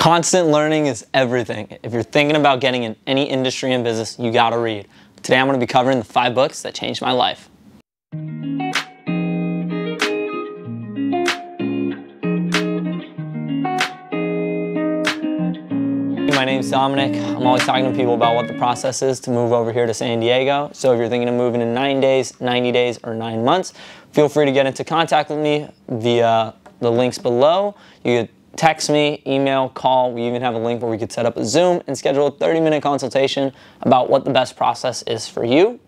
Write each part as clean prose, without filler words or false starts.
Constant learning is everything. If you're thinking about getting in any industry and business, you gotta read. Today I'm gonna be covering the 5 books that changed my life. My name's Dominic. I'm always talking to people about what the process is to move over here to San Diego. So if you're thinking of moving in 9 days, 90 days, or 9 months, feel free to get into contact with me via the links below. You could text me, email, call. We even have a link where we could set up a Zoom and schedule a 30-minute consultation about what the best process is for you.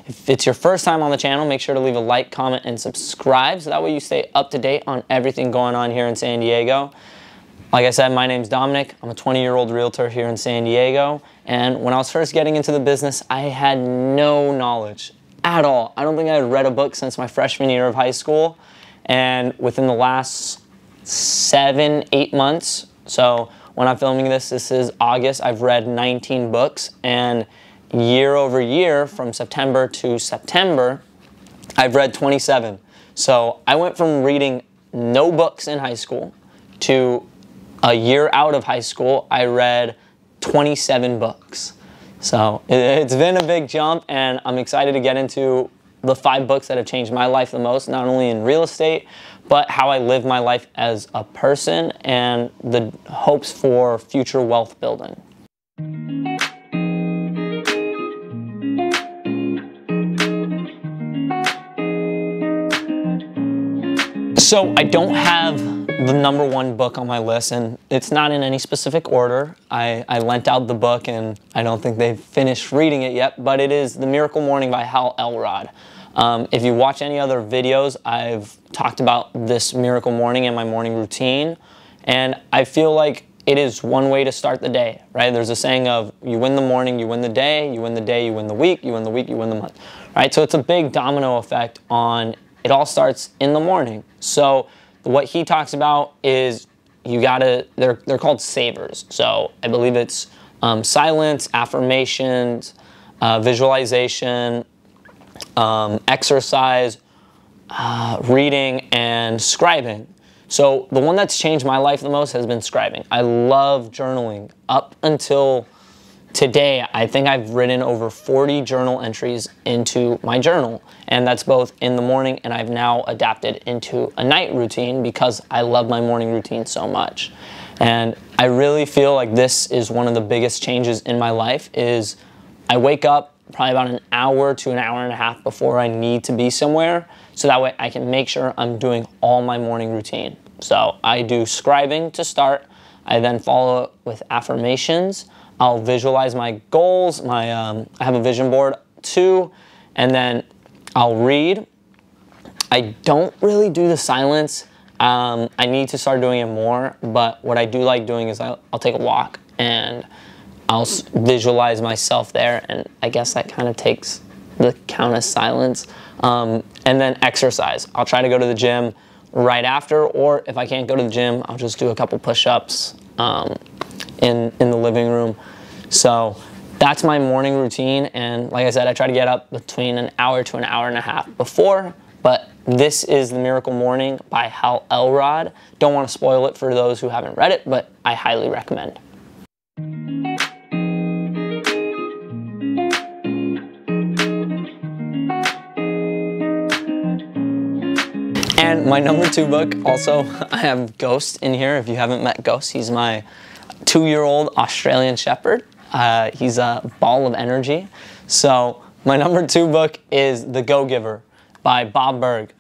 If it's your first time on the channel, make sure to leave a like, comment, and subscribe so that way you stay up to date on everything going on here in San Diego. Like I said, my name's Dominic. I'm a 20-year-old realtor here in San Diego, and when I was first getting into the business, I had no knowledge at all. I don't think I had read a book since my freshman year of high school, and within the last 7-8 months, so when I'm filming this is August, I've read 19 books, and year over year, from September to September, I've read 27. So I went from reading no books in high school to a year out of high school, I read 27 books. So it's been a big jump, and I'm excited to get into the 5 books that have changed my life the most, not only in real estate, but how I live my life as a person and the hopes for future wealth building. So I don't have the #1 book on my list, and it's not in any specific order. I lent out the book, and I don't think they've finished reading it yet, but it is The Miracle Morning by Hal Elrod. If you watch any other videos, I've talked about this miracle morning and my morning routine, and I feel like it is one way to start the day, right? There's a saying of you win the morning, you win the day, you win the day, you win the week, you win the week, you win the month, right? So it's a big domino effect on, it all starts in the morning. So what he talks about is you gotta, they're called savers. So I believe it's silence, affirmations, visualization, exercise, reading, and scribing. So the one that's changed my life the most has been scribing. I love journaling. Up until today, I think I've written over 40 journal entries into my journal, and that's both in the morning, and I've now adapted into a night routine because I love my morning routine so much. And I really feel like this is one of the biggest changes in my life is I wake up probably about an hour to an hour and a half before I need to be somewhere, so that way I can make sure I'm doing all my morning routine. So I do scribing to start. I then follow it with affirmations. I'll visualize my goals. I have a vision board too, and then I'll read. I don't really do the silence. I need to start doing it more, but what I do like doing is I'll take a walk and I'll visualize myself there, and I guess that kind of takes the count as silence. And then exercise. I'll try to go to the gym right after, or if I can't go to the gym, I'll just do a couple push-ups in the living room. So that's my morning routine, and like I said, I try to get up between an hour to an hour and a half before, but this is The Miracle Morning by Hal Elrod. Don't want to spoil it for those who haven't read it, but I highly recommend. And my #2 book, also, I have Ghost in here. If you haven't met Ghost, he's my 2-year-old Australian Shepherd. He's a ball of energy. So my #2 book is The Go-Giver by Bob Burg.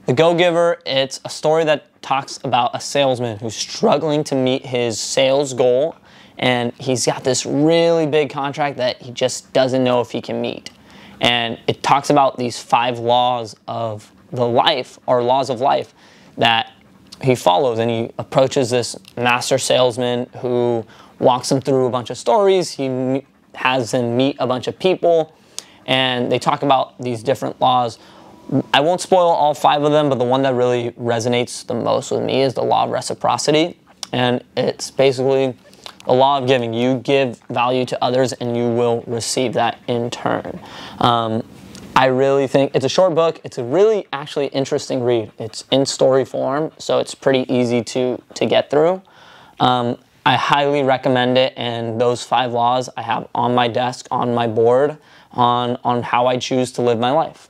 The Go-Giver, it's a story that talks about a salesman who's struggling to meet his sales goal, and he's got this really big contract that he just doesn't know if he can meet. And it talks about these 5 laws of the life, or laws of life, that he follows, and he approaches this master salesman who walks him through a bunch of stories. He has him meet a bunch of people, and they talk about these different laws. I won't spoil all 5 of them, but the one that really resonates the most with me is the law of reciprocity, and it's basically the law of giving. You give value to others, and you will receive that in turn. I really think it's a short book. It's a really actually interesting read. It's in story form, so it's pretty easy to get through. I highly recommend it, and those 5 laws I have on my desk, on my board, on how I choose to live my life.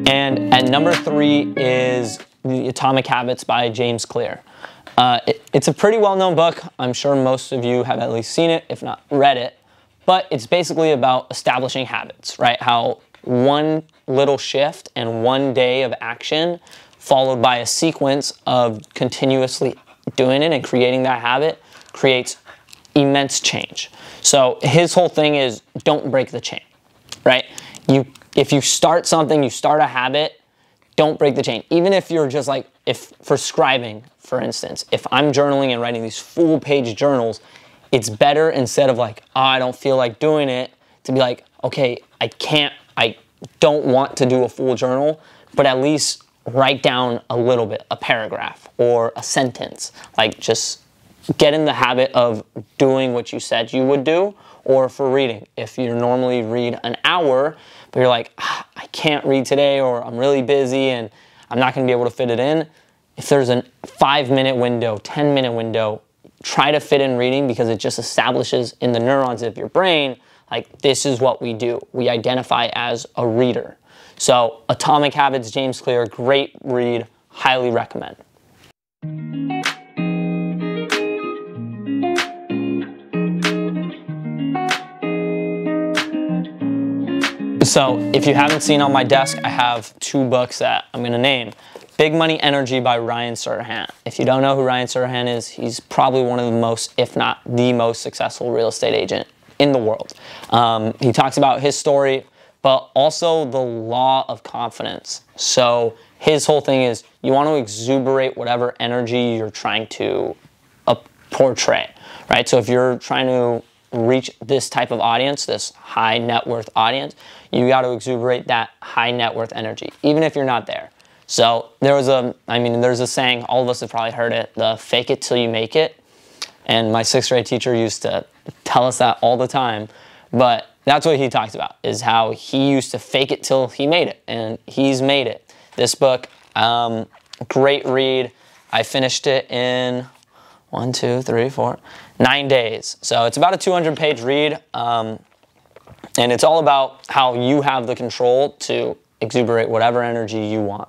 And at number 3 is The Atomic Habits by James Clear. It's a pretty well-known book. I'm sure most of you have at least seen it, if not read it. But it's basically about establishing habits, right? How one little shift and one day of action followed by a sequence of continuously doing it and creating that habit creates immense change. So his whole thing is don't break the chain, right? If you start something, you start a habit, don't break the chain. Even if you're just like, if for scribing, for instance, if I'm journaling and writing these full-page journals, it's better instead of like, oh, I don't feel like doing it, to be like, okay, I don't want to do a full journal, but at least write down a little bit, a paragraph or a sentence. Like just get in the habit of doing what you said you would do. Or for reading, if you normally read an hour, but you're like, I can't read today, or I'm really busy and I'm not going to be able to fit it in. If there's a 5-minute window, 10-minute window, try to fit in reading, because it just establishes in the neurons of your brain, like, this is what we do. We identify as a reader. So Atomic Habits, James Clear, great read, highly recommend. So if you haven't seen on my desk, I have 2 books that I'm going to name. Big Money Energy by Ryan Serhant. If you don't know who Ryan Serhant is, he's probably one of the most, if not the most successful real estate agent in the world. He talks about his story, but also the law of confidence. So his whole thing is you want to exuberate whatever energy you're trying to portray, right? So if you're trying to reach this type of audience, this high net worth audience, you got to exuberate that high net worth energy, even if you're not there. So there's a saying, all of us have probably heard it, the fake it till you make it. And my 6th grade teacher used to tell us that all the time. But that's what he talks about, is how he used to fake it till he made it. And he's made it. This book, great read. I finished it in 9 days. So it's about a 200-page read. And it's all about how you have the control to exuberate whatever energy you want.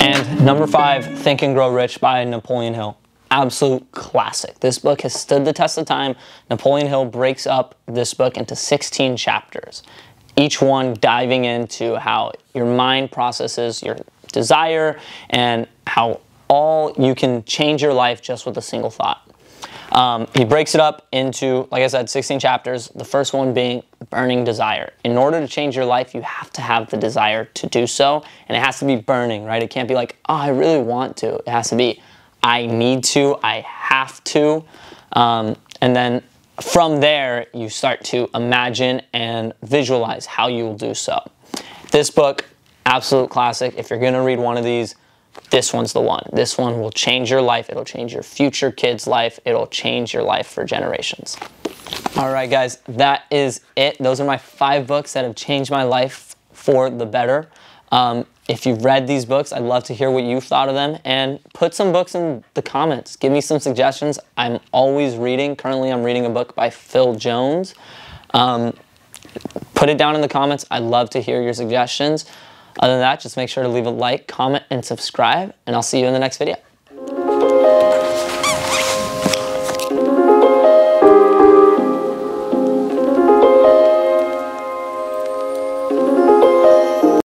And number 5, Think and Grow Rich by Napoleon Hill. Absolute classic. This book has stood the test of time. Napoleon Hill breaks up this book into 16 chapters, each one diving into how your mind processes your desire and how you can change your life just with a single thought. He breaks it up into, like I said, 16 chapters, the first one being burning desire. In order to change your life, you have to have the desire to do so, and it has to be burning, right? It can't be like, oh, I really want to. It has to be, I need to, I have to. And then from there, you start to imagine and visualize how you will do so. This book, absolute classic. If you're going to read one of these, this one's the one. This one will change your life. It'll change your future kids' life. It'll change your life for generations. All right, guys, that is it. Those are my 5 books that have changed my life for the better. If you've read these books, I'd love to hear what you thought of them, and put some books in the comments. Give me some suggestions. I'm always reading. Currently, I'm reading a book by Phil Jones. Put it down in the comments. I'd love to hear your suggestions. Other than that, just make sure to leave a like, comment, and subscribe, and I'll see you in the next video.